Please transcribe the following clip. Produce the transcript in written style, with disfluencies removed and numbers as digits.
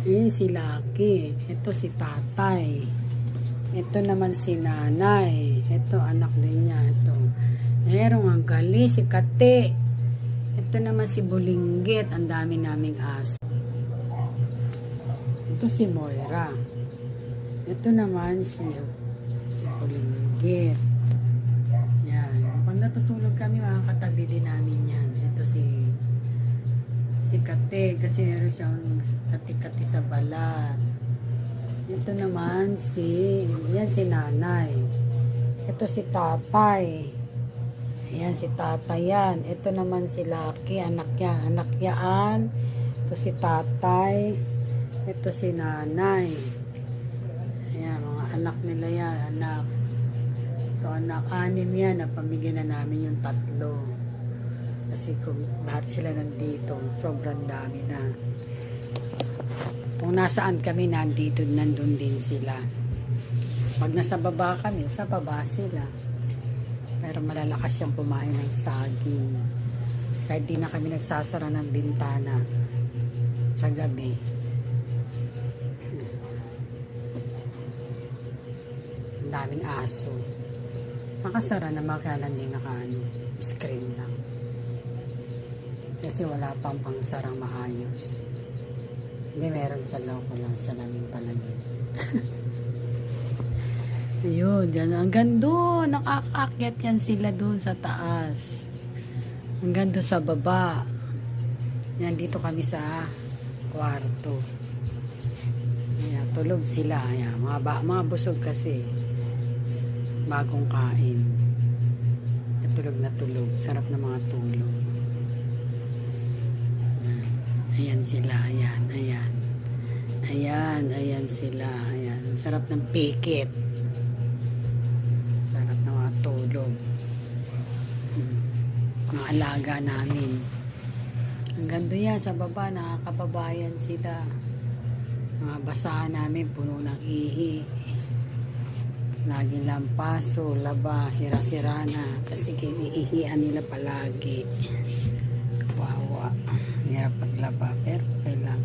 Si Lucky. Ito si tatay. Ito naman si nanay. Ito anak din niya. Ito. Merong ang gali, si Kate. Ito naman si Bulinggit. Ang dami naming aso. Ito si Moira. Ito naman si Bulinggit. Yan. Pag natutulog kami, makakatabi din namin yan. Ito si Kate. Kasi meron siyang kati-kati sa balat. Ito naman si nanay. Ito si tatay. Ayan si tatay yan. Ito naman si Lucky, anak yan. Ito si tatay. Ito si nanay. Ayan, mga anak nila yan, anak. So, anak, 6 yan, napamigyan na namin yung 3. Kasi kung lahat sila nandito, sobrang dami na. Kung nasaan kami, nandun din sila. Pag nasa baba kami, sa baba sila. Pero malalakas siyang kumain ng saging. Kahit di na kami nagsasara ng bintana sa gabi. Ang daming aso. Nakasara naman kaya lang din screen lang. Kasi wala pang pangsarang maayos. Hindi, meron sa loob ko lang. Salamin pala yun. Ayun, dyan. Hanggang doon. Nakakaakyat yan sila doon sa taas. Hanggang doon sa baba. Yan, dito kami sa kwarto. Ayan, tulog sila. Ayan, mga busog kasi. Bagong kain. Tulog na tulog. Sarap na mga tulog. Ayan sila. Ayan sila. Ayan. Sarap ng pikit. Sarap na mga tulog. Mga alaga namin. Hanggang doon yan sa baba. Nakakababayan sila. Mga basahan namin puno ng ihi. Laging lampaso, laba, sira-sira na. Kasi kiniihian nila palagi. Kawawa. Hirap paglaba, pero okay lang.